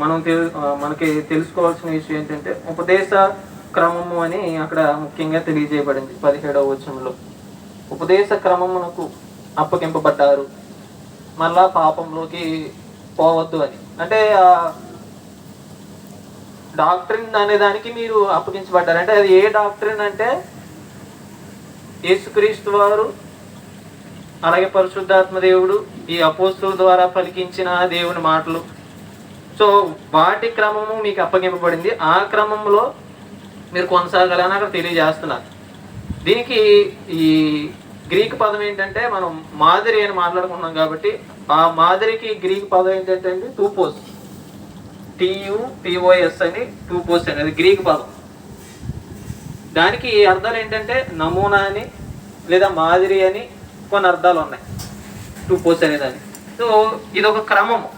మనకి తెలుసుకోవాల్సిన విషయం ఏంటంటే ఉపదేశ క్రమము అని అక్కడ ముఖ్యంగా తెలియజేయబడింది 17వ వచనంలో. ఉపదేశ క్రమమునకు అప్పగింపబడ్డారు, మళ్ళా పాపంలోకి పోవద్దు అని. అంటే డాక్ట్రిన్ అనే దానికి మీరు అప్పగించబడ్డారు. అంటే అది ఏ డాక్ట్రిన్ అంటే యేసుక్రీస్తు వారు, అలాగే పరిశుద్ధాత్మ దేవుడు, ఈ అపోస్తుల ద్వారా పలికించిన దేవుని మాటలు. సో వాటి క్రమము మీకు అప్పగింపబడింది. ఆ క్రమంలో మీరు కొనసాగాలని అక్కడ తెలియజేస్తున్నారు. దీనికి ఈ గ్రీక్ పదం ఏంటంటే, మనం మాదిరి అని మాట్లాడుకున్నాం కాబట్టి ఆ మాదిరికి గ్రీక్ పదం ఏంటంటే అండి టూపోస్, TUPOS అని, టూపోస్ అని, అది గ్రీక్ పదం. దానికి అర్థాలు ఏంటంటే నమూనా అని లేదా మాదిరి అని కొన్ని అర్థాలు ఉన్నాయి టూపోస్ అనేదాన్ని. సో ఇది ఒక క్రమము,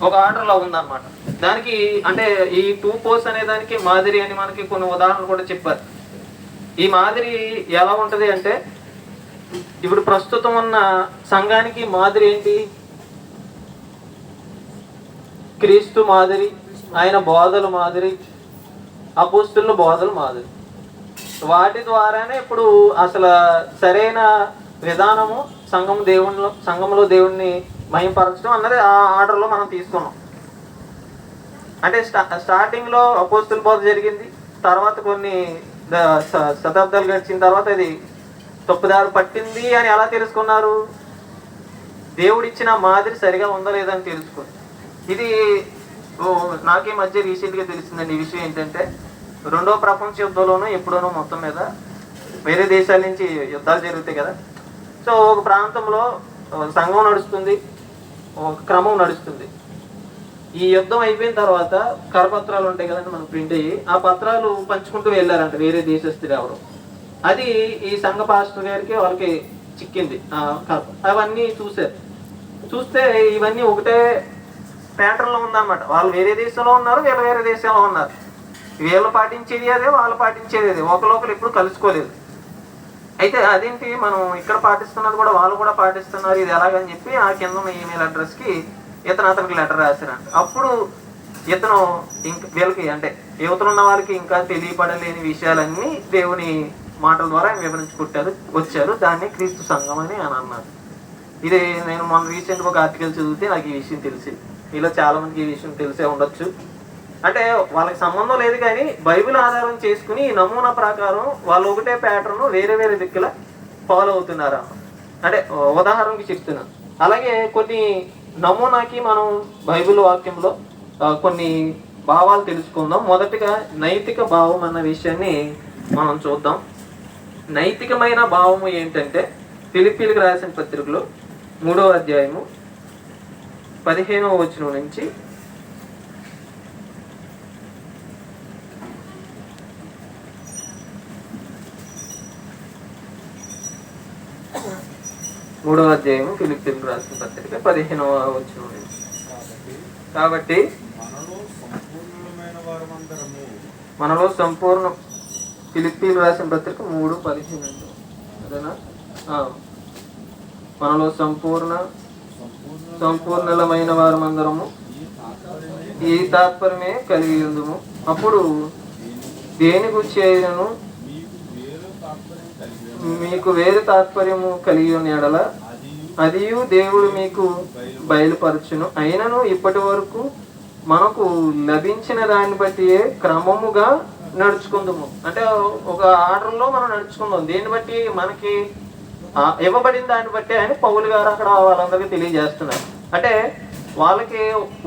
ఒక ఆర్డర్లో ఉందన్నమాట. దానికి అంటే ఈ టూపోస్ అనే దానికి మాదిరి అని మనకి కొన్ని ఉదాహరణలు కూడా చెప్పారు. ఈ మాదిరి ఎలా ఉంటుంది అంటే, ఇప్పుడు ప్రస్తుతం ఉన్న సంఘానికి మాదిరి ఏంటి? క్రీస్తు మాదిరి, ఆయన బోధలు మాదిరి, అపోస్తుల బోధలు మాదిరి. వాటి ద్వారానే ఇప్పుడు అసలు సరైన విధానము సంఘంలో దేవుణ్ణి మహింపరచడం అన్నది ఆ ఆర్డర్లో మనం తీసుకున్నాం. అంటే స్టార్టింగ్లో అపోస్తుల బోధ జరిగింది, తర్వాత కొన్ని శతాబ్దాలు గడిచిన తర్వాత అది తప్పుదారి పట్టింది అని ఎలా తెలుసుకున్నారు? దేవుడిచ్చిన మాదిరి సరిగా ఉందా లేదా అని తెలుసుకుని. ఇది నాకే మధ్య రీసెంట్గా తెలిసిందండి. ఈ విషయం ఏంటంటే, 2వ ప్రపంచ యుద్ధంలోనూ ఎప్పుడోనో మొత్తం మీద వేరే దేశాల నుంచి యుద్ధాలు జరుగుతాయి కదా. సో ఒక ప్రాంతంలో సంఘం నడుస్తుంది, ఒక క్రమం నడుస్తుంది. ఈ యుద్ధం అయిపోయిన తర్వాత కరపత్రాలు ఉంటాయి కదండి మనం ప్రింట్ అయ్యి, ఆ పత్రాలు పంచుకుంటూ వెళ్ళారంట వేరే దేశస్తులు ఎవరు. అది ఈ సంఘ పాస్టర్ గారికి వాళ్ళకి చిక్కింది. అవన్నీ చూస్తే ఇవన్నీ ఒకటే ప్యాటర్న్లో ఉందన్నమాట. వాళ్ళు వేరే దేశంలో ఉన్నారు, వీళ్ళు వేరే దేశంలో ఉన్నారు. వీళ్ళు పాటించేది అదే, వాళ్ళు పాటించేది అదే, ఒకరు ఎప్పుడు కలుసుకోలేదు. అయితే అదేంటి మనం ఇక్కడ పాటిస్తున్నది కూడా వాళ్ళు కూడా పాటిస్తున్నారు, ఇది ఎలాగని చెప్పి ఆ కింద ఉన్న ఈమెయిల్ అడ్రస్కి అతనికి లెటర్ రాశారంట. అప్పుడు ఇతను వీళ్ళకి అంటే యువతలు ఉన్న వాళ్ళకి ఇంకా తెలియపడలేని విషయాలన్నీ దేవుని మాటల ద్వారా ఆయన వివరించుకుంటారు వచ్చారు. దాన్ని క్రీస్తు సంఘం అని అన్నారు. ఇది నేను మొన్న రీసెంట్గా ఒక ఆర్టికల్ చదివితే నాకు ఈ విషయం తెలిసింది. మీలో చాలా మందికి ఈ విషయం తెలిసే ఉండొచ్చు. అంటే వాళ్ళకి సంబంధం లేదు కానీ బైబిల్ ఆధారం చేసుకుని ఈ నమూనా ప్రకారం వాళ్ళు ఒకటే ప్యాటర్న్ వేరే వేరే దిక్కుల ఫాలో అవుతున్నారు. అంటే ఉదాహరణకి చెప్తున్నాను. అలాగే కొన్ని నమూనాకి మనం బైబిల్ వాక్యంలో కొన్ని భావాలు తెలుసుకుందాం. మొదటిగా నైతిక భావం అన్న విషయాన్ని మనం చూద్దాం. నైతికమైన భావము ఏంటంటే, ఫిలిప్పీలకు రాసిన పత్రికలో 3వ అధ్యాయము 15వ వచనం నుంచి 3వ అధ్యాయము ఫిలిప్పీలకు రాసిన పత్రిక 15వ వచనం నుంచి. కాబట్టి మనలో సంపూర్ణ, ఫిలిప్పీలకు రాసిన పత్రిక 3:15 అదేనా? మనలో సంపూర్ణమైన వారమందరము ఈ తాత్పర్యమే కలిగి ఉందుము. అప్పుడు దేని గురించి అయినను మీకు వేరే తాత్పర్యము కలిగి ఉన్న ఎడల అదియు దేవుడు మీకు బయలుపరచును. అయినను ఇప్పటి వరకు మనకు లభించిన దాన్ని బట్టి క్రమముగా నడుచుకుందాము. అంటే ఒక ఆర్డర్లో మనం నడుచుకుందాం. దేన్ని బట్టి? మనకి ఇవ్వబడిన దాన్ని బట్టి అని పౌలు గారు అక్కడ వాళ్ళందరికీ తెలియజేస్తున్నారు. అంటే వాళ్ళకి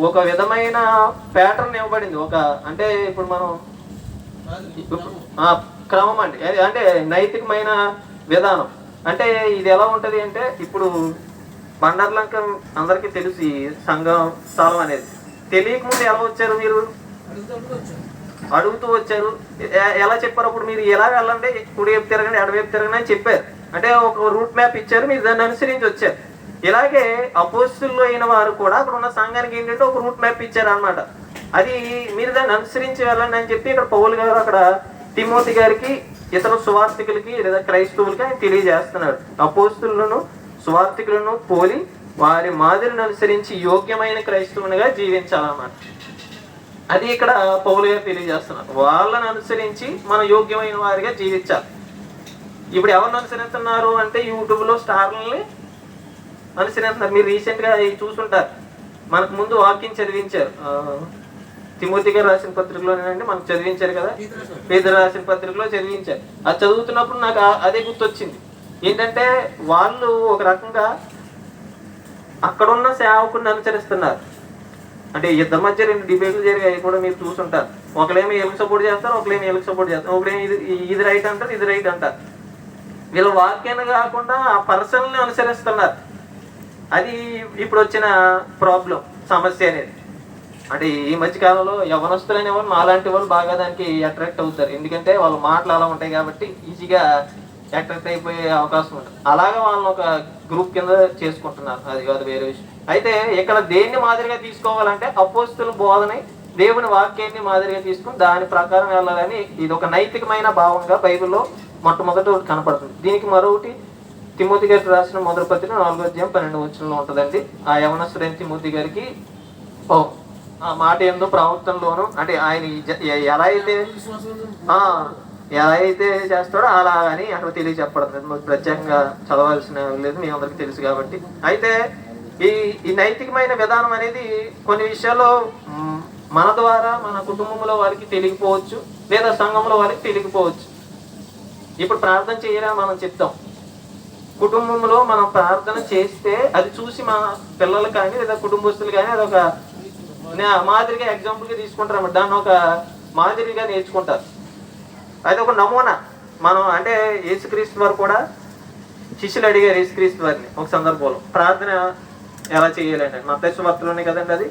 ఒక విధమైన ప్యాటర్న్ ఇవ్వబడింది. అంటే ఇప్పుడు మనం క్రమం అండి, అంటే నైతికమైన విధానం. అంటే ఇది ఎలా ఉంటుంది అంటే, ఇప్పుడు బండార్లంక అందరికీ తెలుసు ఈ సంఘం స్థలం అనేది. తెలియకముందు ఎలా వచ్చారు? మీరు అడుగుతూ వచ్చారు. ఎలా చెప్పారు? అప్పుడు మీరు ఎలా వెళ్ళండి, కుడివైపు తిరగండి, ఎడవైపు తిరగండి అని చెప్పారు. అంటే ఒక రూట్ మ్యాప్ ఇచ్చారు, మీరు దాన్ని అనుసరించి వచ్చారు. ఇలాగే అపోస్తులు అయిన వారు కూడా అక్కడ ఉన్న సంఘానికి ఏంటంటే ఒక రూట్ మ్యాప్ ఇచ్చారు అనమాట. అది మీరు దాన్ని అనుసరించి వెళ్ళండి అని చెప్పి ఇక్కడ పౌలు గారు అక్కడ తిమోతి గారికి, ఇతర సువార్థికులకి లేదా క్రైస్తవులకి ఆయన తెలియజేస్తున్నాడు. అపోస్తులను సువార్థికులను పోలి వారి మాదిరిని అనుసరించి యోగ్యమైన క్రైస్తవునిగా జీవించాలన్నమాట. అది ఇక్కడ పౌలు గారు తెలియజేస్తున్నారు. వాళ్ళని అనుసరించి మనం యోగ్యమైన వారిగా జీవించాలి. ఇప్పుడు ఎవరిని అనుసరిస్తున్నారు అంటే యూట్యూబ్లో స్టార్లని అనుసరిస్తున్నారు. మీరు రీసెంట్గా చూసుంటారు, మనకు ముందు వాక్యం చదివించారు. తిమోతి గారు రాసిన పత్రికలోనేనండి మనకు చదివించారు కదా, పేదరు రాసిన పత్రికలో చదివించారు. అది చదువుతున్నప్పుడు నాకు అదే గుర్తొచ్చింది. ఏంటంటే వాళ్ళు ఒక రకంగా అక్కడున్న సేవకుడిని అనుసరిస్తున్నారు. అంటే ఇద్దరి మధ్య 2 డిబేట్లు జరిగాయి కూడా మీరు చూసుంటారు. ఒకళ్ళేమో వీళ్ళకి సపోర్ట్ చేస్తారు, ఒకళ్ళేమో వీళ్ళకి సపోర్ట్ చేస్తారు. ఒకళ్ళేమో ఇది రైట్ అంటారు, ఇది రైట్ అంటారు. వీళ్ళ వాక్యాన్ని కాకుండా ఆ పర్సన్ని అనుసరిస్తున్నారు. అది ఇప్పుడు వచ్చిన ప్రాబ్లం, సమస్య అనేది. అంటే ఈ మధ్య కాలంలో యవనస్తులైన వాళ్ళు మాలాంటి వాళ్ళు బాగా దానికి అట్రాక్ట్ అవుతారు. ఎందుకంటే వాళ్ళ మాటలు అలా ఉంటాయి కాబట్టి ఈజీగా అట్రాక్ట్ అయిపోయే అవకాశం ఉంటుంది. అలాగే వాళ్ళని ఒక గ్రూప్ కింద చేసుకుంటున్నారు. అది వేరే విషయం. అయితే ఇక్కడ దేన్ని మాదిరిగా తీసుకోవాలంటే అపోస్తుల బోధని, దేవుని వాక్యాన్ని మాదిరిగా తీసుకుని దాని ప్రకారం వెళ్ళాలని ఇది ఒక నైతికమైన భావంగా బైబిల్లో మొట్టమొదటి కనపడుతుంది. దీనికి మరొకటి తిమోతి గారికి రాసిన మొదటి పత్రిక 4వ అధ్యాయం 12వ వచనంలో ఉంటుందండి. ఆ యవనస్తుడైన తిమోతి గారికి ఆ మాట ఎందు ప్రవర్తనలోను, అంటే ఆయన ఎలా అయితే చేస్తాడో అలా అని అక్కడ తెలియచెప్పడం ప్రత్యేకంగా చదవాల్సిన లేదు, మీ అందరికీ తెలుసు కాబట్టి. అయితే ఈ నైతికమైన విధానం అనేది కొన్ని విషయాల్లో మన ద్వారా మన కుటుంబంలో వారికి తెలియకపోవచ్చు, లేదా సంఘంలో వారికి తెలియకపోవచ్చు. ఇప్పుడు ప్రార్థన చేయరా మనం చెప్తాం. కుటుంబంలో మనం ప్రార్థన చేస్తే అది చూసి మన పిల్లలు కానీ లేదా కుటుంబస్తులు కానీ అదొక మాదిరిగా ఎగ్జాంపుల్గా తీసుకుంటారు అన్నమాట. దాన్ని ఒక మాదిరిగా నేర్చుకుంటారు. అది ఒక నమూనా. మనం అంటే యేసుక్రీస్తు వారు కూడా శిష్యులు అడిగారు యేసుక్రీస్తు వారిని ఒక సందర్భంలో ప్రార్థన ఎలా చేయాలండి. మత్తయి సువార్తలోనే కదండి అది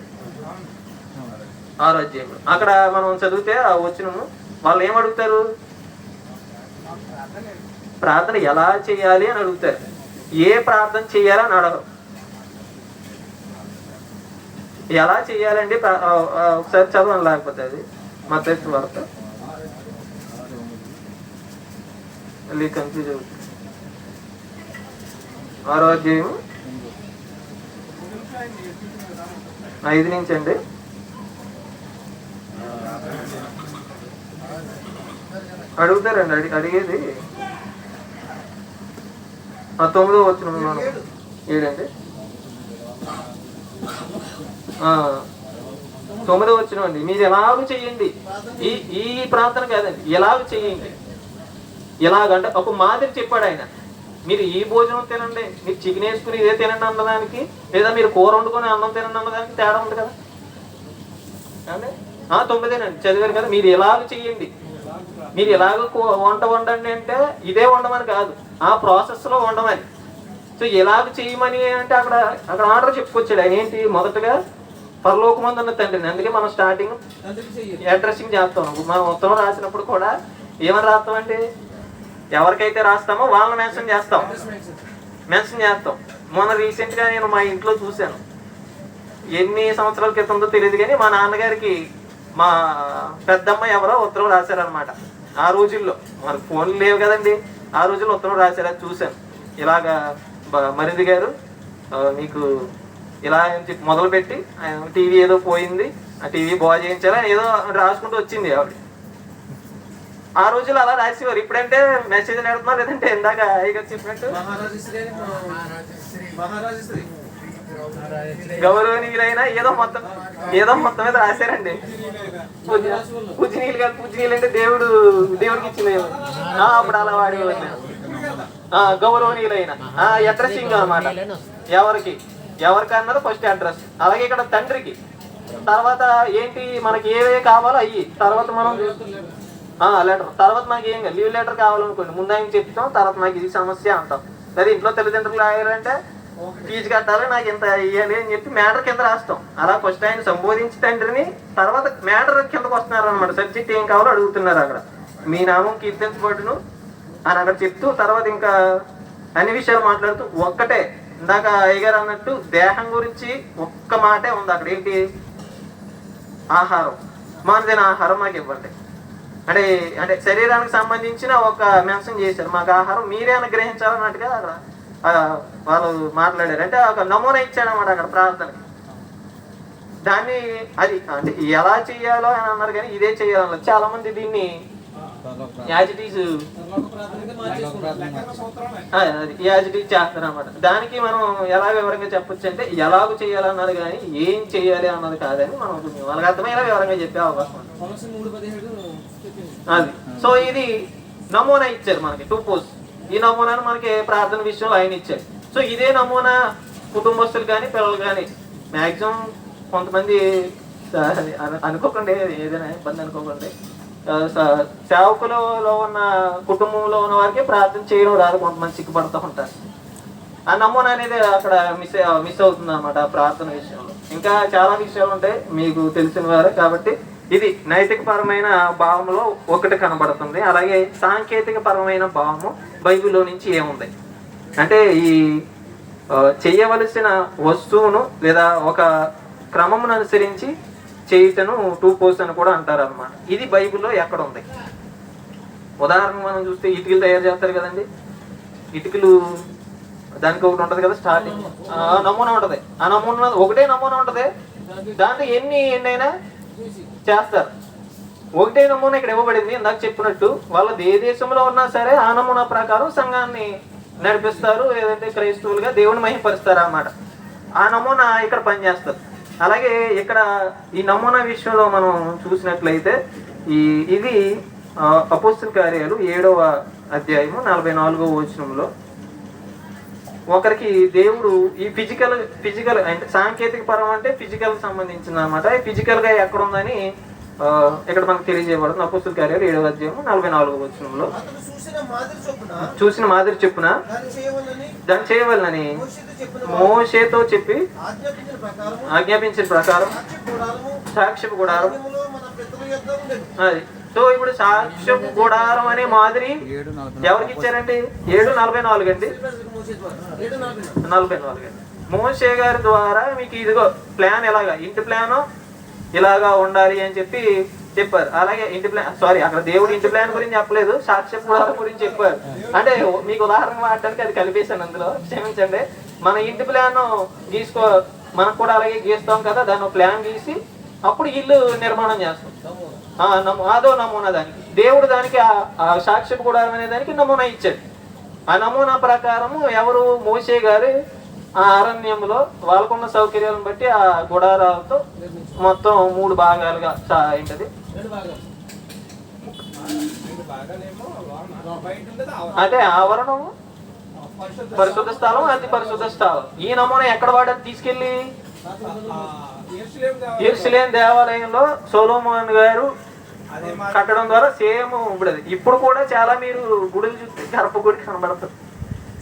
6వ అధ్యాయంలో. అక్కడ మనం చదివితే ఆ వచనము వాళ్ళు ఏమడుగుతారు, ప్రార్థన ఎలా చేయాలి అని అడుగుతారు. ఏ ప్రార్థన చేయాలని అడగరు. ఎలా చేయాలండి ఒకసారి చదవని, లేకపోతే అది మత్తయి సువార్త మళ్ళీ కన్ఫ్యూజ్ అవుతుంది. 6వ అధ్యాయం 5 నుంచి అండి. అడుగుతారండి, అడిగేది 9వ వచనంలో 7 అండి. 9వ వచనం అండి. మీరు ఎలాగ చెయ్యండి, ఈ ప్రార్థన కాదండి, ఎలాగ చెయ్యండి. ఎలాగంటే ఒక మాదిరి చెప్పాడు ఆయన. మీరు ఈ భోజనం తినండి, మీరు చికెన్ వేసుకుని ఇదే తినండి అన్నదానికి, లేదా మీరు కూర వండుకొని అన్నం తినండి అన్నదానికి తేడా ఉంది కదా. అంటే 9 చదివారు కదా. మీరు ఎలాగ చెయ్యండి, మీరు ఎలాగ వంట వండండి అంటే ఇదే వండమని కాదు, ఆ ప్రాసెస్లో వండమని. సో ఎలాగ చేయమని అంటే అక్కడ ఆర్డర్ చెప్పుకొచ్చాడు ఆయన. ఏంటి, మొదటగా పరలోకమందున్న తండ్రిని. అందుకే మనం స్టార్టింగ్ అడ్రస్సింగ్ చేస్తాం. మనం ఉత్తరం రాసినప్పుడు కూడా ఏమని రాస్తామంటే ఎవరికైతే రాస్తామో వాళ్ళని మెన్షన్ చేస్తాం. మొన్న రీసెంట్గా నేను మా ఇంట్లో చూశాను, ఎన్ని సంవత్సరాల క్రితంతో తెలియదు కానీ మా నాన్నగారికి మా పెద్దమ్మ ఎవరో ఉత్తరం రాశారనమాట. ఆ రోజుల్లో మనకు ఫోన్లు లేవు కదండి, ఆ రోజుల్లో ఉత్తరం రాశారు. అది చూశాను. ఇలాగా మరిది గారు మీకు ఇలా మొదలుపెట్టి టీవీ ఏదో పోయింది, ఆ టీవీ బాగు చేయించాలా ఏదో రాసుకుంటూ వచ్చింది ఆవిడ. ఆ రోజుల్లో అలా రాసేవారు. ఇప్పుడంటే మెసేజ్ పెడుతున్నారు, లేదంటే ఇందాక అయ్యగారు చెప్పినట్టు గౌరవనీయులైనా ఏదో మొత్తం మీద రాశారండి. పూజనీయులు కాదు, పూజనీయులు అంటే దేవుడికి ఇచ్చింది. అప్పుడు అలా వాడేవారు. గౌరవనీయులైన అడ్రస్సింగ్ అనమాట. ఎవరికి అన్నది ఫస్ట్ అడ్రస్. అలాగే ఇక్కడ తండ్రికి, తర్వాత ఏంటి మనకి ఏవే కావాలో అయ్యి, తర్వాత మనం లెటర్, తర్వాత మనకి ఏం లీవ్ లెటర్ కావాలనుకోండి ముందు ఆయన చెప్తాం, తర్వాత నాకు ఇది సమస్య అంటాం. లేదా ఇంట్లో తల్లిదండ్రులు రాయాలంటే ఫీజు కట్టాలి, నాకు ఇంత ఇవ్వాలి అని చెప్పి మ్యాటర్ కింద రాస్తాం. అలా ఫస్ట్ ఆయన సంబోధించి తండ్రిని, తర్వాత మ్యాటర్ కిందకు వస్తున్నారు అనమాట. సబ్జెక్ట్ ఏం కావాలో అడుగుతున్నారు. అక్కడ మీ నామం కీర్తించబడును అని అక్కడ చెప్తూ, తర్వాత ఇంకా అన్ని విషయాలు మాట్లాడుతూ ఒక్కటే ఇందాక అయ్యగారు అన్నట్టు దేహం గురించి ఒక్క మాటే ఉంది అక్కడ. ఏంటి, ఆహారం, మానదిన ఆహారం మాకు ఇవ్వండి. అంటే శరీరానికి సంబంధించిన ఒక మెన్షన్ చేశారు. మాకు ఆహారం మీరే అనుగ్రహించాలన్నట్టుగా వాళ్ళు మాట్లాడారు. అంటే ఒక నమూనా ఇచ్చాడన్నమాట అక్కడ ప్రార్థనకి. దాన్ని అది అంటే ఎలా చేయాలో అని అన్నారు కానీ ఇదే చేయాలన్నారు. చాలా మంది దీన్ని యాజ్ ఇట్ ఈజ్ చేస్తారు అనమాట. దానికి మనం ఎలా వివరంగా చెప్పొచ్చు అంటే ఎలాగ చేయాలన్నది కానీ ఏం చేయాలి అన్నది కాదని మనం వాళ్ళకి అర్థమయ్యేలా వివరంగా చెప్పే అవకాశం అది. సో ఇది నమూనా ఇచ్చారు మనకి 2 పోస్ట్. ఈ నమూనాను మనకి ప్రార్థన విషయంలో ఆయన ఇచ్చారు. సో ఇదే నమూనా కుటుంబస్తులు కానీ పిల్లలు కానీ మ్యాక్సిమం కొంతమంది అనుకోకండి, ఏదైనా ఇబ్బంది అనుకోకండి, సేవకులలో ఉన్న కుటుంబంలో ఉన్న వారికి ప్రార్థన చేయడం రాదు, కొంతమంది సిగ్గుపడుతూ ఉంటారు. ఆ నమూనా అనేది అక్కడ మిస్ అవుతుంది అనమాట ప్రార్థన విషయంలో. ఇంకా చాలా విషయాలు ఉంటాయి మీకు తెలిసిన వారు కాబట్టి ఇది నైతిక పరమైన భావంలో ఒకటి కనబడుతుంది. అలాగే సాంకేతిక పరమైన భావము బైబిల్లో నుంచి ఏముంది అంటే ఈ చేయవలసిన వస్తువును లేదా ఒక క్రమమును అనుసరించి చేయటను 2 పోస్ట్ అని కూడా అంటారు అనమాట. ఇది బైబిల్లో ఎక్కడ ఉంది? ఉదాహరణకు మనం చూస్తే ఇటుకలు తయారు చేస్తారు కదండి. ఇటుకలు దానికి ఒకటి ఉంటుంది కదా, స్టార్టింగ్ నమూనా ఉంటుంది. ఆ నమూనా ఒకటే నమూనా ఉంటుంది, దాంట్లో ఎన్నైనా చేస్తారు. ఒకటే నమూనా ఇక్కడ ఇవ్వబడింది. ఇందాక చెప్పినట్టు వాళ్ళు ఏ దేశంలో ఉన్నా సరే ఆ నమూనా ప్రకారం సంఘాన్ని నడిపిస్తారు, లేదంటే క్రైస్తవులుగా దేవుని మహిమపరుస్తారు అన్నమాట. ఆ నమూనా ఇక్కడ పనిచేస్తారు. అలాగే ఇక్కడ ఈ నమూనా విషయంలో మనం చూసినట్లయితే ఇది అపోస్తల కార్యాలు 7వ అధ్యాయము 44వ వచనంలో ఒకరికి దేవుడు ఈ ఫిజికల్ అంటే సాంకేతిక పరం అంటే ఫిజికల్ సంబంధించింది అనమాట. ఫిజికల్ గా ఎక్కడ ఉందని ఇక్కడ మనకు తెలియజేయబడుతుంది. అపోస్తల కార్యాలు 7వ అధ్యాయము 44వ వచనంలో చూసిన మాదిరి చెప్పున దాన్ని చేయవలనని మోషేతో చెప్పి ఆజ్ఞాపించిన ప్రకారం సాక్ష్యపు గుడారం అది. సో ఇప్పుడు సాక్ష్యపు గుడారం అనే మాదిరి ఎవరికి ఇచ్చారండి? 7:44 అండి, 44 అండి. మోషే గారి ద్వారా మీకు ఇదిగో ప్లాన్ ఎలాగా, ఇంటి ప్లాను ఇలాగా ఉండాలి అని చెప్పారు. అలాగే ఇంటి ప్లాన్ అక్కడ దేవుడు ఇంటి ప్లాన్ గురించి చెప్పలేదు, సాక్ష్యపు గుడారం గురించి చెప్పారు. అంటే మీకు ఉదాహరణ వాడటానికి అది కలిపేశాను అందులో, క్షమించండి. మన ఇంటి ప్లాన్ మనకు కూడా అలాగే గీస్తాం కదా, దాన్ని ప్లాన్ గీసి అప్పుడు ఇల్లు నిర్మాణం చేస్తాం. అదో నమూనా. దానికి దేవుడు దానికి ఆ సాక్ష్యపు గుడారం అనే దానికి నమూనా ఇచ్చాడు. ఆ నమూనా ప్రకారము ఎవరు? మోషే గారు ఆ అరణ్యంలో వాళ్ళకున్న సౌకర్యాలను బట్టి ఆ గుడారాలతో మొత్తం 3 భాగాలుగా ఏంటది అదే ఆవరణము, పరిశుద్ధ స్థలం, అతి పరిశుద్ధ స్థలం. ఈ నమూనా ఎక్కడ వాడారు? తీసుకెళ్ళి యెరూషలేము దేవాలయంలో సొలొమోను గారు కట్టడం ద్వారా సేమ్ ఇప్పుడు కూడా చాలా మీరు గుడులు చూస్తే గర్భగుడి కనబడుతుంది,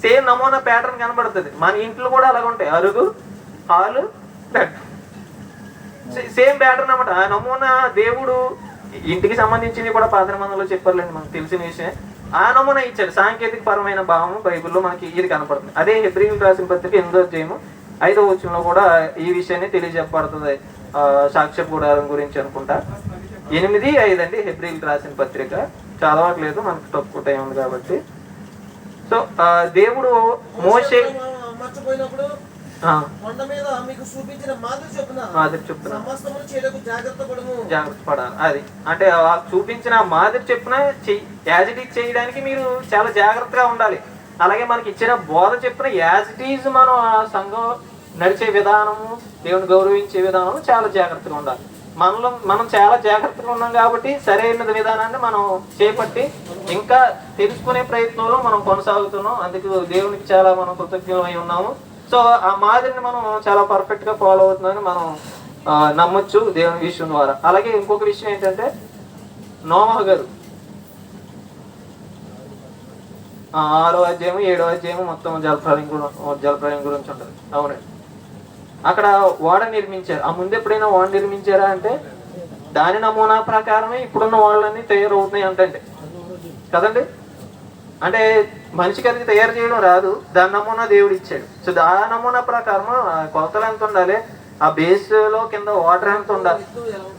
సేమ్ నమూనా ప్యాటర్న్ కనబడుతుంది. మన ఇంట్లో కూడా అలాగ ఉంటాయి, అరుగు, హాలు, బెడ్, సేమ్ ప్యాటర్న్ అన్నమాట. ఆ నమూనా దేవుడు ఇంటికి సంబంధించింది కూడా పాత నిబంధనలో చెప్పర్లేండి, మనకు తెలిసిన విషయం. ఆ నమూనా ఇచ్చాడు. సాంకేతిక పరమైన భావం బైబిల్లో మనకి ఇది కనపడుతుంది. అదే హెబ్రీయులకు రాసిన పత్రిక 8వ అధ్యాయము 5వ వచనంలో కూడా ఈ విషయాన్ని తెలియజెప్పబడుతుంది. సాక్ష్యపు గుడారం గురించి అనుకుంటా 8:5 అండి హెబ్రీయులకు రాసిన పత్రిక. చదవట్లేదు, మనకు తక్కువ టైం ఉంది కాబట్టి. సో దేవుడు మోషే మాదిరి చెప్పున జాగ్రత్త పడాలి. అది అంటే చూపించిన మాదిరి చెప్పున యాజ్ ఇట్ ఈజ్ చేయడానికి మీరు చాలా జాగ్రత్తగా ఉండాలి. అలాగే మనకి ఇచ్చిన బోధ చెప్పిన యాజ్ ఇట్ ఈజ్ మనం ఆ సంఘం నడిచే విధానము, దేవుని గౌరవించే విధానము చాలా జాగ్రత్తగా ఉండాలి. మనం చాలా జాగ్రత్తగా ఉన్నాం కాబట్టి సరైన విధానాన్ని మనం చేపట్టి ఇంకా తెలుసుకునే ప్రయత్నంలో మనం కొనసాగుతున్నాం. అందుకు దేవునికి చాలా మనం కృతజ్ఞులమై ఉన్నాము. సో ఆ మాదిరిని మనం చాలా పర్ఫెక్ట్ గా ఫాలో అవుతుందని మనం నమ్మొచ్చు దేవుని విషయం ద్వారా. అలాగే ఇంకొక విషయం ఏంటంటే నోవహు గారు 6వ అధ్యాయము 7వ అధ్యాయము మొత్తం జలప్రలయం గురించి ఉంటుంది. అవునండి, అక్కడ ఓడ నిర్మించారు. ఆ ముందు ఎప్పుడైనా ఓడ నిర్మించారా అంటే దాని నమూనా ప్రకారమే ఇప్పుడున్న ఓడలన్నీ తయారవుతున్నాయి అంటే కదండి. అంటే మనిషికి అది తయారు చేయడం రాదు, దాని నమూనా దేవుడు ఇచ్చాడు. సో ఆ నమూనా ప్రకారం కొలతలు ఎంత ఉండాలి, ఆ బేస్ లో కింద వాటర్ ఎంత ఉండాలి,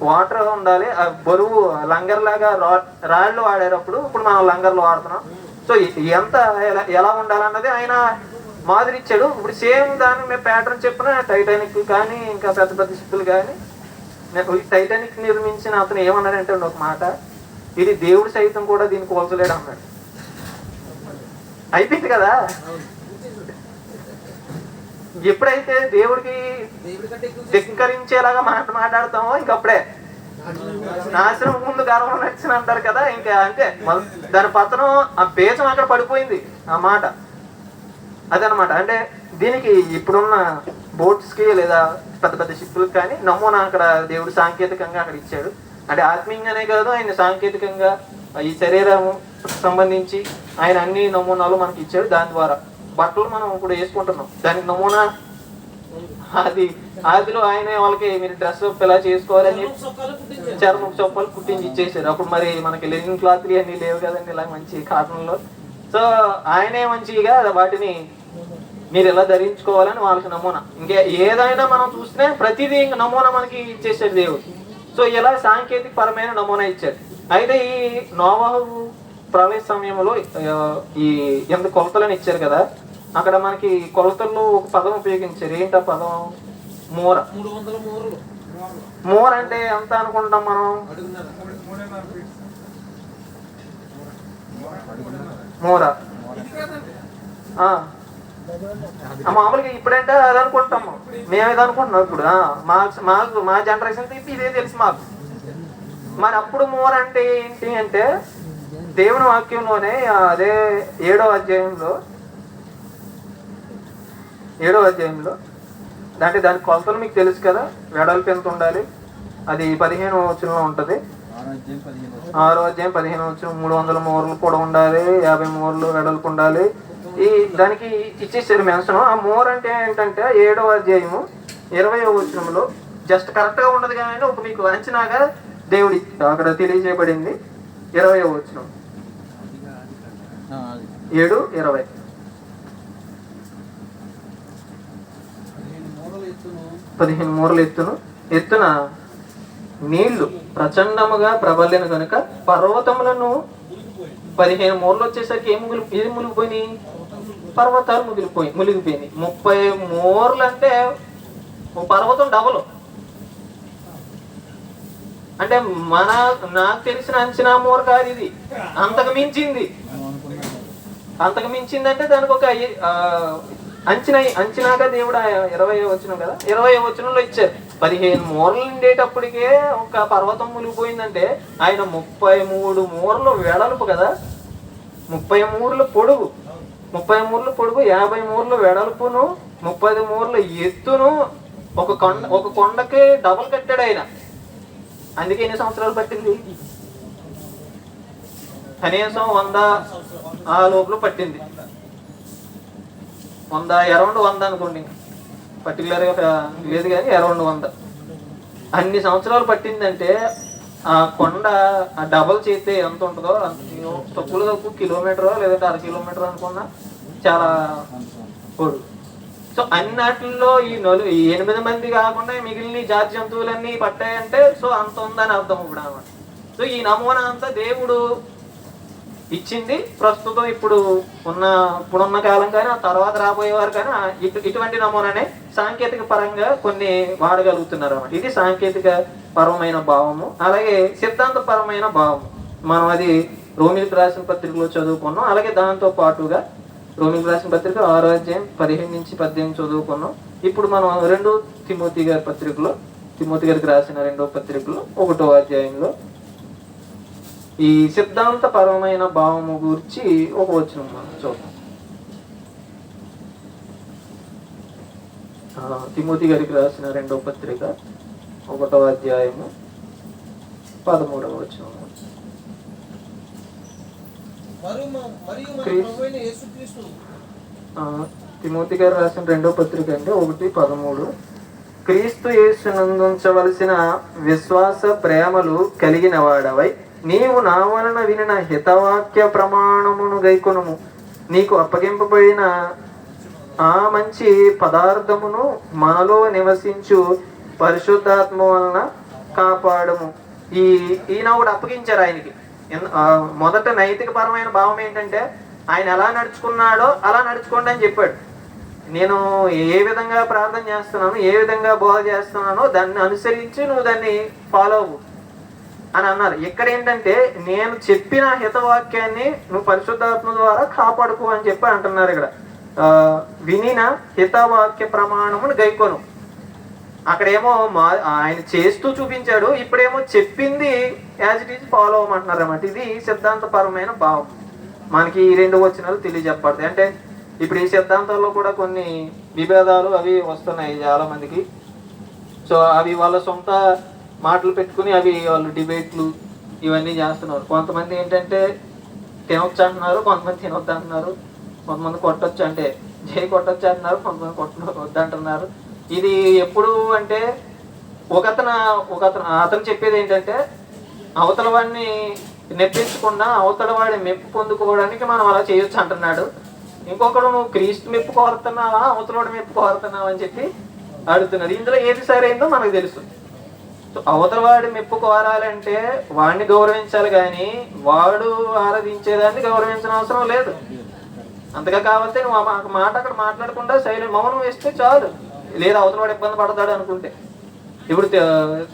వాటర్ ఉండాలి. ఆ బరువు లంగర్ లాగా రాళ్ళు వాడేటప్పుడు ఇప్పుడు మనం లంగర్లు వాడుతున్నాం. సో ఎంత ఎలా ఉండాలన్నది ఆయన మాదిరి ఇచ్చాడు. ఇప్పుడు సేమ్ దాన్ని మేము ప్యాటర్న్ చెప్పిన టైటానిక్ కానీ ఇంకా పెద్ద పెద్ద షిప్పులు కానీ టైటానిక్ నిర్మించిన అతను ఏమన్నాడంటే ఒక మాట, ఇది దేవుడు సైతం కూడా దీన్ని కోల్చలేడు అన్నాడు. అయిపోయింది కదా. ఎప్పుడైతే దేవుడికి ధిక్కరించేలాగా మాట్లాడతామో ఇంకప్పుడే నాశనం ముందు గర్వం నచ్చిన అంటారు కదా, ఇంకా అంతే. దాని పతనం ఆ బేచం అక్కడ పడిపోయింది ఆ మాట. అదనమాట. అంటే దీనికి ఇప్పుడున్న బోట్స్ కి లేదా పెద్ద పెద్ద షిప్పులకు కానీ నమూనా అక్కడ దేవుడు సాంకేతికంగా అక్కడ ఇచ్చాడు. అంటే ఆత్మీయంగానే కాదు, ఆయన సాంకేతికంగా ఈ శరీరం సంబంధించి ఆయన అన్ని నమూనాలు మనకి ఇచ్చాడు. దాని ద్వారా బట్టలు మనం ఇప్పుడు వేసుకుంటున్నాం, దానికి నమూనా అది ఆదిలో ఆయన వాళ్ళకి మీరు డ్రెస్ ఇలా చేసుకోవాలని చర్మం చొప్పలు కుట్టించి ఇచ్చేసారు. అప్పుడు మరి మనకి లెనిన్ క్లాత్లు అన్నీ లేవు కదండి, ఇలా మంచి కాటన్లో. సో ఆయనే మంచిగా వాటిని మీరు ఎలా ధరించుకోవాలని వాళ్ళకి నమూనా. ఇంకా ఏదైనా మనం చూస్తే ప్రతిదీ ఇంక నమూనా మనకి ఇచ్చేసాడు దేవుడు. సో ఇలా సాంకేతిక పరమైన నమూనా ఇచ్చాడు. అయితే ఈ నోవహు ప్రళయ సమయంలో ఈ ఎంత కొలతలని ఇచ్చారు కదా, అక్కడ మనకి కొలతల్లో ఒక పదం ఉపయోగించారు. ఏంటి ఆ పదం? మూర. మూర అంటే ఎంత అనుకుంటాం మనం? మూర మామూలుగా ఇప్పుడంటే అది అనుకుంటాము, మేమేది అనుకుంటున్నాం ఇప్పుడు. మాకు మా జనరేషన్ ఇదే తెలుసు మాకు. మరి అప్పుడు మూర అంటే ఏంటి అంటే దేవుని వాక్యంలోనే అదే 7వ అధ్యాయంలో అంటే దాని కొలతలు మీకు తెలుసు కదా. వెడల్పు ఎంత ఉండాలి? అది 15వ వచనంలో ఉంటుంది. 6వ అధ్యాయం 15వ వచనం. 300 మూరలు కూడా ఉండాలి, 50 మూరలు వెడల్పు ఉండాలి. ఈ దానికి ఇచ్చేసారు మెన్షన్. ఆ మూర అంటే ఏంటంటే 7వ అధ్యాయము 20వ వచనంలో జస్ట్ కరెక్ట్ గా ఉండదు కానీ ఒక మీకు అంచనాగా దేవుడి అక్కడ తెలియజేయబడింది. 20వ వచనం 7:20. 15 మూరలు ఎత్తున నీళ్లు ప్రచండముగా ప్రబలిన కనుక పర్వతములను 15 మూరలు వచ్చేసరికి ఏది మునిగిపోయినాయి? పర్వతాలు మునిగిపోయినాయి. 30 మూరలు అంటే ఒక పర్వతం డబలు. అంటే నాకు తెలిసిన అంచనా మూర కాదు ఇది, అంతకు మించిందంటే దానికి ఒక అంచనాగా దేవుడు 20వ వచనం కదా, 20వ వచనంలో ఇచ్చారు. 15 మూరలు ఉండేటప్పటికే ఒక పర్వతం మునిగిపోయిందంటే ఆయన 33 మూరలు వెడల్పు కదా, 30 మూరలు పొడుగు, 50 మూరలు వెడల్పును, 30 మూరలు ఎత్తును ఒక కొండకి డబల్ కట్టాడు ఆయన. అందుకే ఎన్ని సంవత్సరాలు పట్టింది? కనీసం 100 ఆ లోపల పట్టింది. 100 అనుకోండి, పర్టికులర్గా లేదు కానీ అరౌండ్ 100 అన్ని సంవత్సరాలు పట్టిందంటే ఆ కొండ ఆ డబల్ చేస్తే ఎంత ఉంటుందో తక్కువ కిలోమీటరో లేదంటే 1/2 కిలోమీటర్ అనుకున్నా చాలా పొడుగు. సో అన్నిటిలో ఈ 8 మంది కాకుండా మిగిలిన జాతి జంతువులన్నీ పట్టాయంటే సో అంత ఉందని అర్థం ఇప్పుడు అన్నమాట. సో ఈ నమూనా అంతా దేవుడు ఇచ్చింది. ప్రస్తుతం ఇప్పుడున్న కాలం కానీ ఆ తర్వాత రాబోయేవారు కానీ ఇటువంటి నమూనానే సాంకేతిక పరంగా కొన్ని వాడగలుగుతున్నారు అన్నమాట. ఇది సాంకేతిక పరమైన భావము. అలాగే సిద్ధాంత పరమైన భావము మనం అది రోమిలకు రాసిన పత్రికలో చదువుకున్నాం. అలాగే దాంతో పాటుగా రోమిలకు రాసిన పత్రిక 6వ అధ్యాయం 15 నుంచి 18 చదువుకున్నాం. ఇప్పుడు మనం 2 తిమోతి గారి పత్రికలో, తిమోతి గారికి రాసిన 2వ పత్రికలో 1వ అధ్యాయంలో ఈ సిద్ధాంత పరమైన భావము గురించి ఒక వచనం మనం చూద్దాం. తిమోతి గారికి రాసిన 2వ పత్రిక 1వ అధ్యాయము 13వ వచనం. తిమోతి గారు రాసిన 2వ పత్రిక అంటే 1:13. క్రీస్తు యేసునందుంచవలసిన విశ్వాస ప్రేమలు కలిగిన వాడవై నీవు నా వలన వినిన హితవాక్య ప్రమాణమును గైకొనుము. నీకు అప్పగింపబడిన ఆ మంచి పదార్థమును మనలో నివసించు పరిశుద్ధాత్మ వలన కాపాడము. ఈయన కూడా అప్పగించారు ఆయనకి. మొదట నైతిక పరమైన భావం ఏంటంటే ఆయన ఎలా నడుచుకున్నాడో అలా నడుచుకోండి అని చెప్పాడు. నేను ఏ విధంగా ప్రార్థన చేస్తున్నాను, ఏ విధంగా బోధ చేస్తున్నానో దాన్ని అనుసరించి నువ్వు దాన్ని ఫాలో అవ్వు అని అన్నారు. ఇక్కడ ఏంటంటే నేను చెప్పిన హితవాక్యాన్ని నువ్వు పరిశుద్ధాత్మ ద్వారా కాపాడుకో అని చెప్పి అంటున్నారు. ఇక్కడ వినిన హితవాక్య ప్రమాణమును గైకోను. అక్కడేమో ఆయన చేస్తూ చూపించాడు, ఇప్పుడేమో చెప్పింది యాజ్ ఇట్ ఈజ్ ఫాలో అవ్వమంటున్నారు అన్నమాట. ఇది సిద్ధాంతపరమైన భావం. మనకి ఈ 2 వచనాలు తెలియజెప్పబడతాయి. అంటే ఇప్పుడు ఈ సిద్ధాంతాల్లో కూడా కొన్ని విభేదాలు అవి వస్తున్నాయి చాలా మందికి. సో అవి వాళ్ళ సొంత మాటలు పెట్టుకుని అవి వాళ్ళు డిబేట్లు ఇవన్నీ చేస్తున్నారు. కొంతమంది ఏంటంటే తినొచ్చు అంటున్నారు, కొంతమంది తినొద్దు అంటున్నారు, కొంతమంది కొట్టొచ్చు అంటే జై కొట్టొచ్చు అంటున్నారు, కొంతమంది వద్దు అంటున్నారు. ఇది ఎప్పుడు అంటే అతను చెప్పేది ఏంటంటే అవతల వాడిని నెప్పించకుండా అవతల వాడి మెప్పు పొందుకోవడానికి మనం అలా చేయొచ్చు అంటున్నాడు. ఇంకొకడు నువ్వు క్రీస్తు మెప్పు కోరుతున్నావా అవతలవాడు మెప్పు కోరుతున్నావా అని చెప్పి అడుగుతున్నాడు. ఇందులో ఏది సరైందో మనకు తెలుసు. సో అవతల వాడి మెప్పు కోరాలంటే వాడిని గౌరవించాలి, కానీ వాడు ఆరాధించేదాన్ని గౌరవించిన అవసరం లేదు. అంతగా కావాలంటే నువ్వు ఆ మాట అక్కడ మాట్లాడకుండా సైలెంట్ మౌనం వేస్తే చాలు. లేదా అవతల వాడు ఇబ్బంది పడతాడు అనుకుంటే. ఇప్పుడు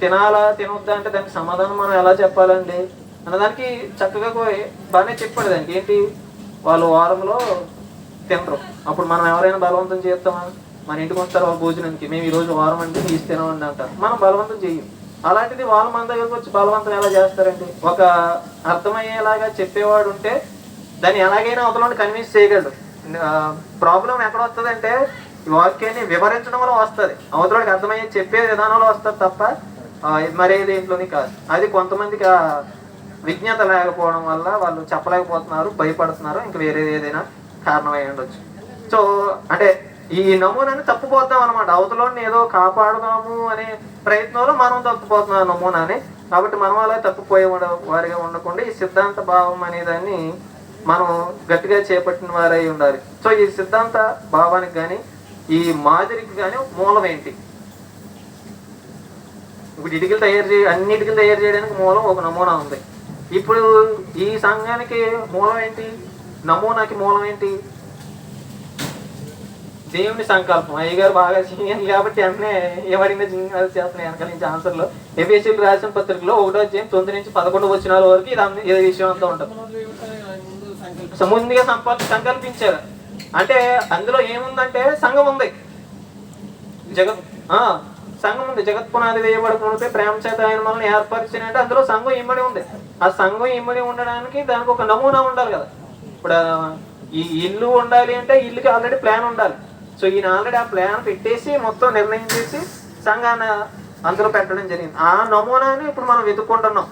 తినాలా తినొద్దా అంటే దానికి సమాధానం మనం ఎలా చెప్పాలండి అన్నదానికి చక్కగా బాగానే చెప్పాడు. దానికి ఏంటి, వాళ్ళు వారంలో తినరు, అప్పుడు మనం ఎవరైనా బలవంతం చేస్తామా? మన ఇంటికి వస్తారు వాళ్ళ భోజనానికి, మేము ఈరోజు వారం అంటే తీసి తినమండి అంటారు, మనం బలవంతం చెయ్యం. అలాంటిది వాళ్ళు మన దగ్గరకు వచ్చి బలవంతం ఎలా చేస్తారండి? ఒక అర్థమయ్యేలాగా చెప్పేవాడు ఉంటే దాన్ని ఎలాగైనా అవతలని కన్విన్స్ చేయగలడు. ప్రాబ్లం ఎక్కడ వస్తుంది అంటే వాక్యాన్ని వివరించడం వల్ల వస్తుంది, అవతలకి అర్థమయ్యే చెప్పే విధానంలో వస్తుంది తప్ప మరే దేంట్లోని కాదు. అది కొంతమందికి విజ్ఞత లేకపోవడం వల్ల వాళ్ళు చెప్పలేకపోతున్నారు, భయపడుతున్నారు, ఇంకా వేరే ఏదైనా కారణమై ఉండొచ్చు. సో అంటే ఈ నమూనాని తప్పుపోతాం అనమాట. అవతలని ఏదో కాపాడుదాము అనే ప్రయత్నంలో మనం తప్పుపోతున్నాం నమూనాని. కాబట్టి మనం అలా తప్పిపోయే వారిగా ఉండకుండా ఈ సిద్ధాంత భావం అనే దాన్ని మనం గట్టిగా చేపట్టిన వారై ఉండాలి. సో ఈ సిద్ధాంత భావానికి కానీ ఈ మాదిరికి కానీ మూలం ఏంటి? ఇప్పుడు అన్ని ఇటుకలు తయారు చేయడానికి మూలం ఒక నమూనా ఉంది. ఇప్పుడు ఈ సంఘానికి మూలం ఏంటి? నమూనాకి మూలం ఏంటి? దేవుని సంకల్పం. అయ్యగారు బాగా సీనియర్ కాబట్టి అన్నీ ఏమడిగినా చేస్తున్నాయి వెనకాల నుంచి ఆన్సర్లో. ఎఫెసీయులకు రాసిన పత్రికలో 1వ అధ్యాయం 9 నుంచి 11 వచనాల వరకు ఇది విషయం అంతా ఉంటుంది. సో ముందుగా సంకల్పించారు అంటే అందులో ఏముందంటే సంఘం ఉంది, సంఘం ఉంది. జగత్ పునాది వేయబడకపోతే ప్రేమ చేత ఆయన మనల్ని ఏర్పరిచినంటే అందులో సంఘం ఇమ్మడి ఉంది. ఆ సంఘం ఇమ్మడి ఉండడానికి దానికి ఒక నమూనా ఉండాలి కదా. ఇప్పుడు ఈ ఇల్లు ఉండాలి అంటే ఇల్లుకి ఆల్రెడీ ప్లాన్ ఉండాలి. సో ఈయన ఆల్రెడీ ఆ ప్లాన్ పెట్టేసి మొత్తం నిర్ణయం చేసి సంఘాన్ని అందులో పెట్టడం జరిగింది. ఆ నమూనాని ఇప్పుడు మనం వెతుక్కుంటున్నాం.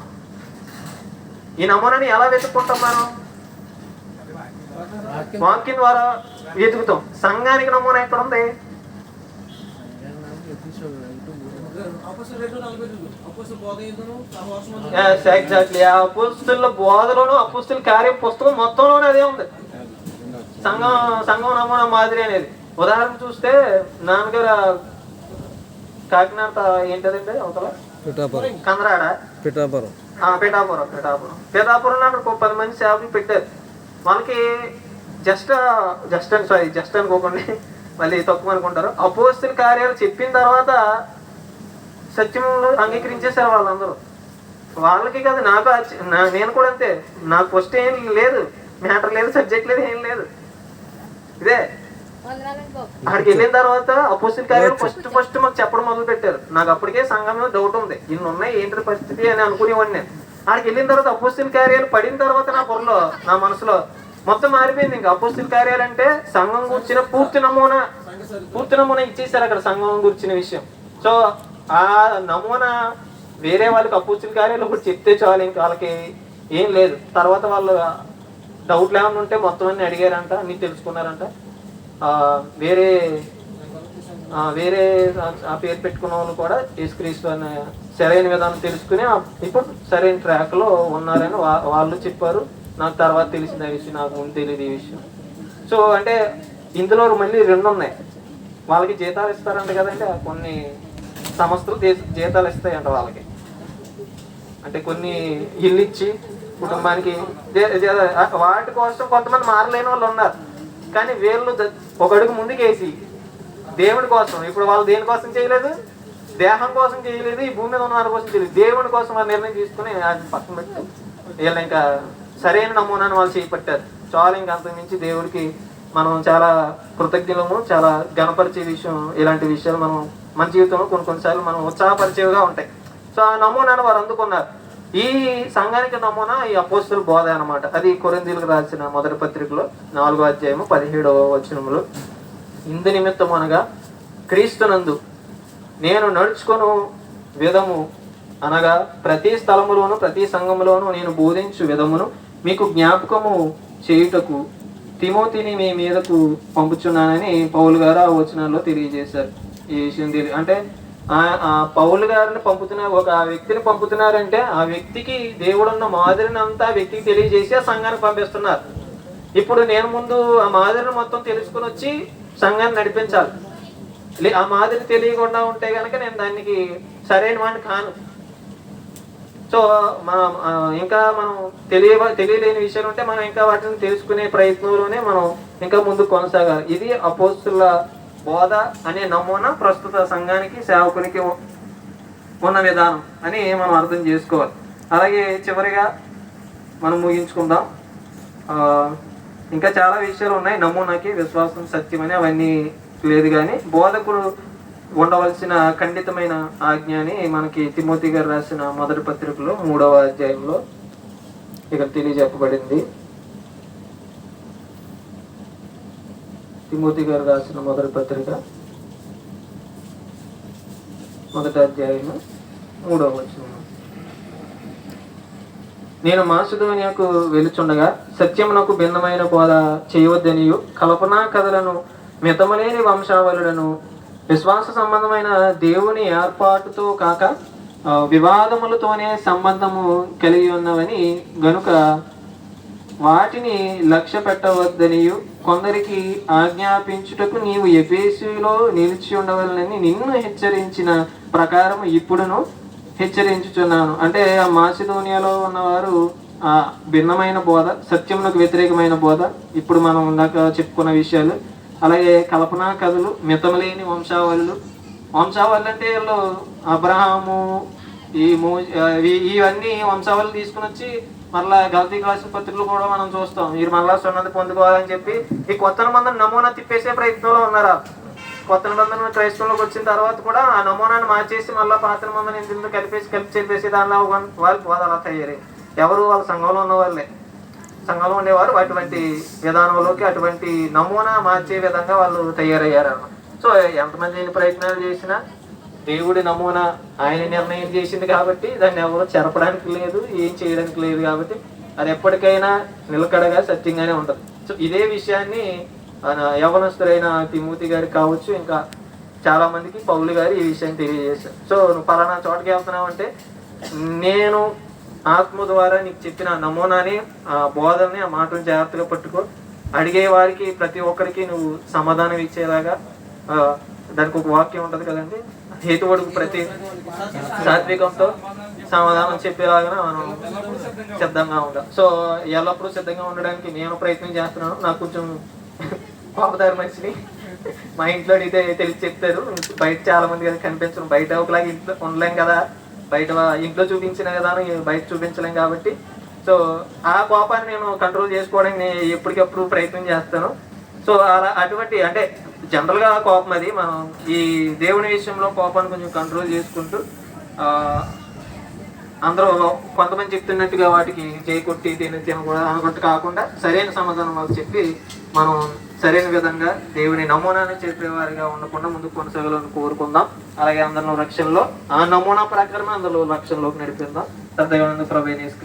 ఈ నమూనాని ఎలా వెతుక్కుంటాం? మనం వాక్యం ద్వారా వెతుకుతాం. సంఘానికి నమూనా ఎక్కడ ఉంది? ఎగ్జాక్ట్లీ. ఆ అపోస్తుల బోధలోను అపోస్తుల కార్య పుస్తకం మొత్తంలోనే అదే ఉంది. సంఘం నమూనా మాదిరి అనేది. ఉదాహరణ చూస్తే నాన్నగారు కాకినాడ ఏంటదండి అవతల కందరాడ పిఠాపురంలో అక్కడ 10 మంది సేవకులు పెట్టారు. వాళ్ళకి జస్ట్ అనుకోకండి, మళ్ళీ తక్కువ అనుకుంటారు. అపోస్తుల కార్యాలు చెప్పిన తర్వాత సత్యంలో అంగీకరించేశారు వాళ్ళందరూ. వాళ్ళకి కాదు, నేను కూడా అంతే. నాకు ఫస్ట్ ఏం లేదు, మ్యాటర్ లేదు, సబ్జెక్ట్ లేదు, ఏం లేదు. ఇదే అక్కడికి వెళ్ళిన తర్వాత అపోస్తుల కార్యాలు ఫస్ట్ మాకు చెప్పడం మొదలు పెట్టారు. నాకు అప్పటికే సంఘం మీద డౌట్ ఉంది, ఇన్ని ఉన్నాయి ఏంటి పరిస్థితి అని అనుకునేవాడిని నేను. అక్కడికి వెళ్ళిన తర్వాత అపోస్తుల కార్యాలు పడిన తర్వాత నా బుర్రలో నా మనసులో మొత్తం మారిపోయింది. ఇంకా అపోస్తుల కార్యాలు అంటే సంఘం గురించిన పూర్తి నమూనా ఇచ్చేసారు అక్కడ సంఘం గురించిన విషయం. సో ఆ నమూనా వేరే వాళ్ళకి అపోస్తుల కార్యాలు ఒకటి చెప్తే చాలు, ఇంకా వాళ్ళకి ఏం లేదు. తర్వాత వాళ్ళు డౌట్లు ఏమైనా ఉంటే మొత్తం అన్ని అడిగారంట, అన్ని తెలుసుకున్నారంట. వేరే ఆ పేరు పెట్టుకున్న వాళ్ళు కూడా యేసుక్రీస్తు అనే సరైన విధానం తెలుసుకుని ఇప్పుడు సరైన ట్రాక్లో ఉన్నారని వాళ్ళు చెప్పారు. నాకు తర్వాత తెలిసింది ఆ విషయం, నాకు ముందు తెలియదు ఈ విషయం. సో అంటే ఇందులో మళ్ళీ 2 ఉన్నాయి. వాళ్ళకి జీతాలు ఇస్తారంట కదండి, కొన్ని సంస్థలు జీతాలు ఇస్తాయంట వాళ్ళకి. అంటే కొన్ని ఇల్లు ఇచ్చి కుటుంబానికి వాటి కోసం కొంతమంది మారలేని వాళ్ళు ఉన్నారు. కానీ వీళ్ళు ఒక అడుగు ముందుకేసి దేవుడి కోసం. ఇప్పుడు వాళ్ళు దేని కోసం చేయలేదు? దేహం కోసం చేయలేదు, ఈ భూమి మీద ఉన్న వారి కోసం చేయలేదు, దేవుడి కోసం వారు నిర్ణయం తీసుకుని అది పక్కన పెట్టి వీళ్ళు ఇంకా సరైన నమూనాను వాళ్ళు చేపట్టారు. చాలా ఇంకా అంతకుమించి దేవుడికి మనం చాలా కృతజ్ఞులము, చాలా గణపరిచే విషయం. ఇలాంటి విషయాలు మనం మన జీవితంలో కొన్నిసార్లు మనం ఉత్సాహపరిచేవిగా ఉంటాయి. సో ఆ నమూనాను వారు అందుకున్నారు. ఈ సంఘానికి నమూనా ఈ అపోస్తుల బోధ అనమాట. అది కొరింథీయులకు రాసిన మొదటి పత్రికలో 4వ అధ్యాయము 17వ వచనములో, ఇందు నిమిత్తం అనగా క్రీస్తునందు నేను నడుచుకొను విధము అనగా ప్రతి స్థలములోను ప్రతి సంఘములోను నేను బోధించు విధమును మీకు జ్ఞాపకము చేయుటకు తిమోతిని మీ మీదకు పంపుచున్నానని పౌలు గారు ఆ వచనాల్లో తెలియజేశారు. ఈ విషయం అంటే పౌలు గారిని పంపుతున్నారు, ఒక వ్యక్తిని పంపుతున్నారంటే ఆ వ్యక్తికి దేవుడున్న మాదిరిని అంతా వ్యక్తికి తెలియజేసి ఆ సంఘానికి పంపిస్తున్నారు. ఇప్పుడు నేను ముందు ఆ మాదిరిని మొత్తం తెలుసుకుని వచ్చి సంఘాన్ని నడిపించాలి. ఆ మాదిరి తెలియకుండా ఉంటే కనుక నేను దానికి సరైన వాడిని కాను. సో మనం ఇంకా మనం తెలియలేని విషయాలు ఉంటే మనం ఇంకా వాటిని తెలుసుకునే ప్రయత్నంలోనే మనం ఇంకా ముందుకు కొనసాగాలి. ఇది అపోస్తుల బోధ అనే నమూనా ప్రస్తుత సంఘానికి సేవకునికి ఉన్న విధానం అని మనం అర్థం చేసుకోవాలి. అలాగే చివరిగా మనం ముగించుకుందాం. ఇంకా చాలా విషయాలు ఉన్నాయి నమూనాకి. విశ్వాసం, సత్యం అని అవన్నీ లేదు, కానీ బోధకుడు ఉండవలసిన ఖండితమైన ఆజ్ఞ అని మనకి తిమోతి గారు రాసిన మొదటి పత్రికలో 3వ అధ్యాయంలో ఇక్కడ తెలియజెప్పబడింది. తిమోతి గారు రాసిన మొదటి పత్రిక 1వ అధ్యాయము 3వ వచనం, నేను మాసిదోనియాకు వెలుచుండగా సత్యమునకు భిన్నమైన బోధ చేయవద్దనియు కల్పనా కథలను మితములేని వంశావళులను విశ్వాస సంబంధమైన దేవుని ఏర్పాటుతో కాక వివాదములతోనే సంబంధము కలిగి ఉన్నవని గనుక వాటిని లక్ష్య పెట్టవద్దనియు కొందరికి ఆజ్ఞాపించుటకు నీవు ఎఫెసులో నిలిచి ఉండవలనని నిన్ను హెచ్చరించిన ప్రకారం ఇప్పుడును హెచ్చరించుచున్నాను. అంటే ఆ మాసిదోనియాలో ఉన్నవారు ఆ భిన్నమైన బోధ, సత్యమునకు వ్యతిరేకమైన బోధ, ఇప్పుడు మనం ఇందాక చెప్పుకున్న విషయాలు, అలాగే కల్పనా కథలు, మితములేని వంశావళులు అంటే వీళ్ళు అబ్రహాము ఇవన్నీ వంశావళులు తీసుకుని వచ్చి మళ్ళా గల్తీ రాసిన పత్రికలు కూడా మనం చూస్తాం. మీరు మళ్ళా సున్నతి పొందుకోవాలని చెప్పి ఈ కొత్త నిబంధన నమూనా తిప్పేసే ప్రయత్నంలో ఉన్నారు. కొత్త నిబంధన క్రైస్తవంలోకి వచ్చిన తర్వాత కూడా ఆ నమూనాను మార్చేసి మళ్ళీ పాత నిబంధన ఇందులో కలిపి చెప్పేసి దానిలో వాళ్ళు అలా తయారై ఎవరు వాళ్ళ సంఘంలో ఉన్న వాళ్ళే, సంఘంలో ఉండేవారు అటువంటి విధానంలోకి అటువంటి నమూనా మార్చే విధంగా వాళ్ళు తయారయ్యారు అన్నమాట. సో ఎంతమంది ప్రయత్నాలు చేసినా దేవుడి నమూనా ఆయన నిర్ణయం చేసింది కాబట్టి దాన్ని ఎవరు చెరపడానికి లేదు, ఏం చేయడానికి లేదు. కాబట్టి అది ఎప్పటికైనా నిలకడగా సత్యంగానే ఉంటుంది. సో ఇదే విషయాన్ని యవనస్తులైన తిమోతి గారికి కావచ్చు, ఇంకా చాలా మందికి పౌలు గారు ఈ విషయాన్ని తెలియజేశారు. సో నువ్వు పలానా చోటకి వెళ్తున్నావు అంటే నేను ఆత్మ ద్వారా నీకు చెప్పిన నమూనాని, ఆ బోధనని, ఆ మాటను జాగ్రత్తగా పట్టుకో. అడిగే వారికి ప్రతి ఒక్కరికి నువ్వు సమాధానం ఇచ్చేలాగా, దానికి ఒక వాక్యం ఉంటుంది కదండి, హేతువుడికి ప్రతి సాత్వికంతో సమాధానం చెప్పేలాగా మనం సిద్ధంగా ఉండాలి. సో ఎల్లప్పుడూ సిద్ధంగా ఉండడానికి నేను ప్రయత్నం చేస్తున్నాను. నాకు కొంచెం పాపదారి మనిషిని మా ఇంట్లో అడిగితే తెలిసి చెప్తారు. బయట చాలా మంది కదా కనిపించడం, బయట ఒకలాగా ఇంట్లో ఉండలేం కదా, బయట ఇంట్లో చూపించిన విధానం బయట చూపించలేం కాబట్టి సో ఆ కోపాన్ని నేను కంట్రోల్ చేసుకోవడానికి నేను ఎప్పటికప్పుడు ప్రయత్నం చేస్తాను. సో అలా అటువంటి అంటే జనరల్గా కోపం అది మనం ఈ దేవుని విషయంలో కోపాన్ని కొంచెం కంట్రోల్ చేసుకుంటూ అందరూ కొంతమంది చెప్తున్నట్టుగా వాటికి చేకొట్టి తినకూడదు అనుకుంటూ కాకుండా సరైన సమాధానం వాళ్ళకి చెప్పి మనం సరైన విధంగా దేవుని నమూనాన్ని చెప్పేవారిగా ఉండకుండా ముందుకు కొనసాగాలని కోరుకుందాం. అలాగే అందరిలో రక్షణలో ఆ నమూనా ప్రకారమే అందరిలో రక్షణలోకి నడిపిద్దాం. పెద్దగా ప్రభు